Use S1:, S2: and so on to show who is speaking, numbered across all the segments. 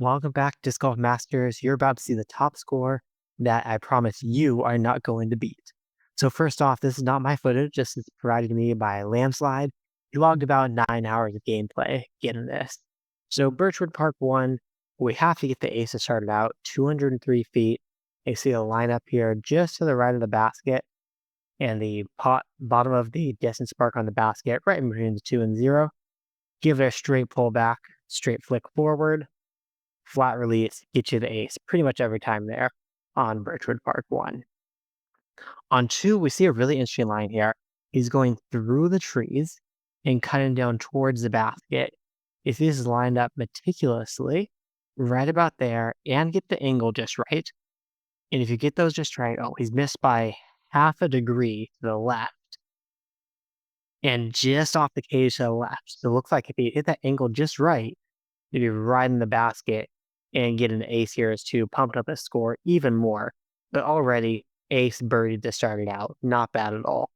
S1: Welcome back, Disc Golf Masters. You're about to see the top score that I promise you are not going to beat. So first off, this is not my footage. This is provided to me by Landslide. He logged about 9 hours of gameplay getting this. So Birchwood Park 1, we have to get the aces started out, 203 feet. You see the lineup here just to the right of the basket and the bottom of the distance mark on the basket, right in between the 2 and 0. Give it a straight pull back, straight flick forward, flat release, get you the ace pretty much every time there on Birchwood Park 1. On 2, we see a really interesting line here. He's going through the trees and cutting down towards the basket. If this is lined up meticulously, right about there, and get the angle just right, and if you get those just right, oh, he's missed by half a degree to the left and just off the cage to the left. So it looks like if he hit that angle just right, he'd be right in the basket and get an ace here is to pump up the score even more. But already, ace birdie to start it out. Not bad at all.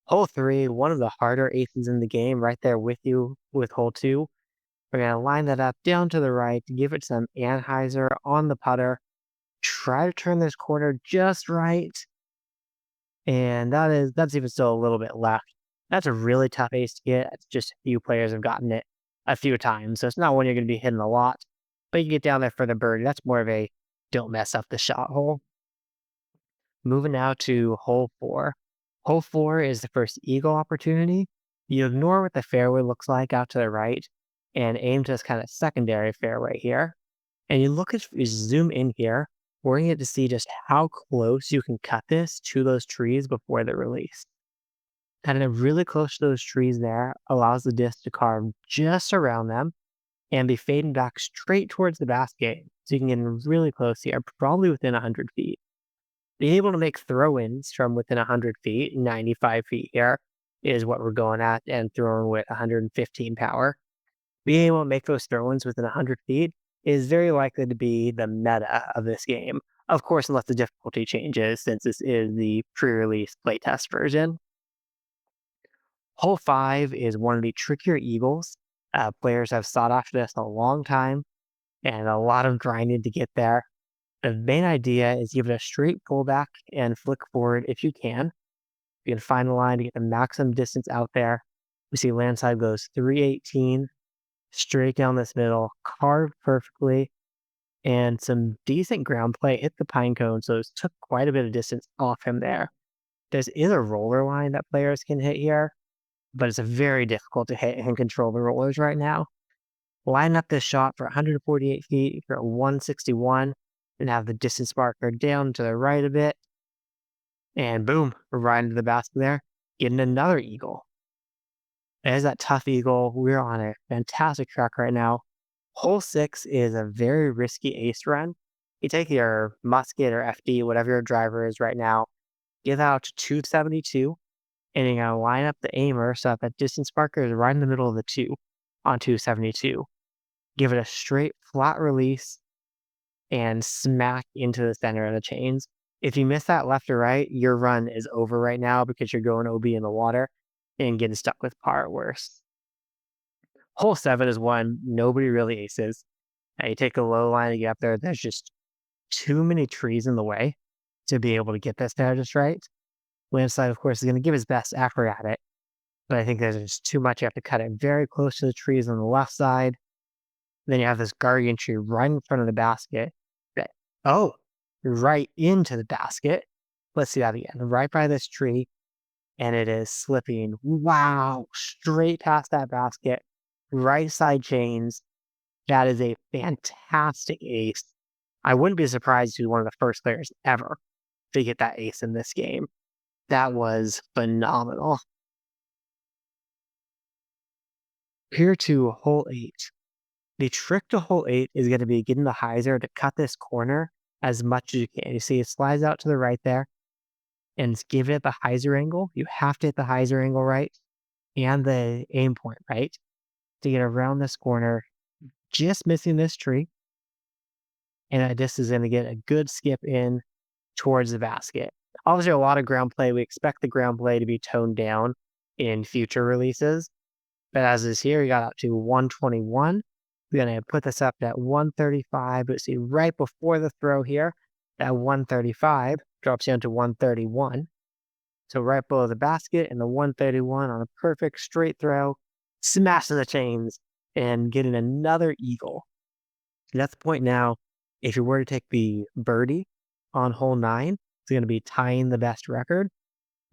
S1: Hole 3, one of the harder aces in the game, right there with you with hole 2. We're going to line that up down to the right, give it some Anheuser on the putter. Try to turn this corner just right. And that's even still a little bit left. That's a really tough ace to get. It's just a few players have gotten it a few times. So it's not one you're going to be hitting a lot. But you get down there for the birdie. That's more of a don't mess up the shot hole. Moving now to hole 4. Hole 4 is the first eagle opportunity. You ignore what the fairway looks like out to the right and aim to this kind of secondary fairway here. And you zoom in here, we're going to get to see just how close you can cut this to those trees before the release. Cutting it really close to those trees there allows the disc to carve just around them and be fading back straight towards the basket. So you can get in really close here, probably within 100 feet. Being able to make throw-ins from within 100 feet, 95 feet here, is what we're going at, and throwing with 115 power. Being able to make those throw-ins within 100 feet is very likely to be the meta of this game. Of course, unless the difficulty changes, since this is the pre-release playtest version. Hole 5 is one of the trickier eagles. Players have sought after this a long time, and a lot of grinding to get there. The main idea is give it a straight pullback and flick forward if you can. You can find the line to get the maximum distance out there. We see Landslide goes 318, straight down this middle, carved perfectly, and some decent ground play. Hit the pine cone, so it took quite a bit of distance off him there. There's a roller line that players can hit here, but it's very difficult to hit and control the rollers right now. Line up this shot for 148 feet, you're at 161, and have the distance marker down to the right a bit. And boom, we're right into the basket there, getting another eagle. There's that tough eagle. We're on a fantastic track right now. Hole 6 is a very risky ace run. You take your musket or FD, whatever your driver is right now, give out to 272, and you're going to line up the aimer so that distance marker is right in the middle of the 2 on 272. Give it a straight flat release and smack into the center of the chains. If you miss that left or right, your run is over right now because you're going OB in the water and getting stuck with par at worst. Hole 7 is one nobody really aces. Now you take a low line to get up there. There's just too many trees in the way to be able to get this there just right. Landslide, of course, is going to give his best effort at it, but I think there's just too much. You have to cut it very close to the trees on the left side. Then you have this guardian tree right in front of the basket. Oh, right into the basket. Let's see that again. Right by this tree, and it is slipping. Wow, straight past that basket, right side chains. That is a fantastic ace. I wouldn't be surprised to be one of the first players ever to get that ace in this game. That was phenomenal. Here to hole 8. The trick to hole 8 is going to be getting the hyzer to cut this corner as much as you can. You see it slides out to the right there and give it the hyzer angle. You have to hit the hyzer angle right and the aim point right to get around this corner, just missing this tree. And this is going to get a good skip in towards the basket. Obviously, a lot of ground play. We expect the ground play to be toned down in future releases. But as is here, we got up to 121. We're going to put this up at 135, but see right before the throw here, that 135 drops down to 131. So right below the basket and the 131 on a perfect straight throw, smashing the chains and getting another eagle. That's the point now. If you were to take the birdie on hole 9, it's going to be tying the best record.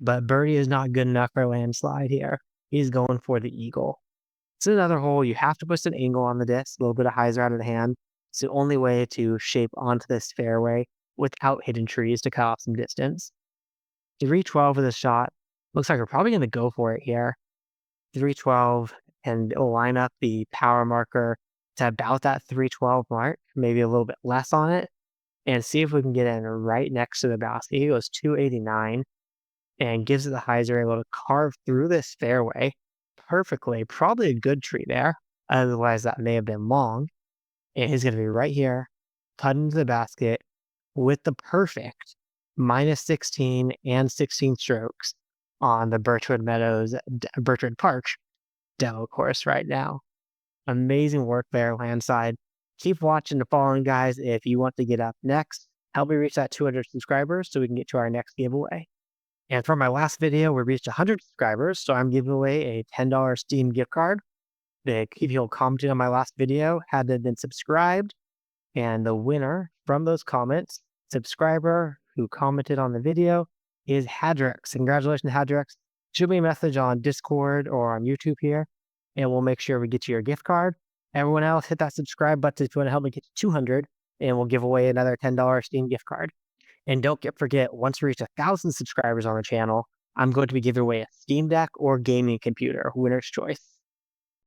S1: But birdie is not good enough for Landslide here. He's going for the eagle. It's another hole. You have to put an angle on the disc, a little bit of hyzer out of the hand. It's the only way to shape onto this fairway without hitting trees to cut off some distance. 312 with a shot. Looks like we're probably going to go for it here. 312, and it'll line up the power marker to about that 312 mark, maybe a little bit less on it, and see if we can get in right next to the basket. He goes 289 and gives it the hyzer, able to carve through this fairway perfectly. Probably a good tree there. Otherwise, that may have been long. And he's going to be right here, putting into the basket with the perfect -16 and 16 strokes on the Birchwood Park demo course right now. Amazing work there, Landslide. Keep watching and following, guys. If you want to get up next, help me reach that 200 subscribers so we can get to our next giveaway. And for my last video, we reached 100 subscribers, so I'm giving away a $10 Steam gift card. The people commented on my last video had to have been subscribed, and the winner from those comments, subscriber who commented on the video, is Hadrix. Congratulations, Hadrix. Shoot me a message on Discord or on YouTube here, and we'll make sure we get you your gift card. Everyone else, hit that subscribe button if you want to help me get to 200, and we'll give away another $10 Steam gift card. And don't forget, once we reach 1,000 subscribers on the channel, I'm going to be giving away a Steam Deck or gaming computer, winner's choice.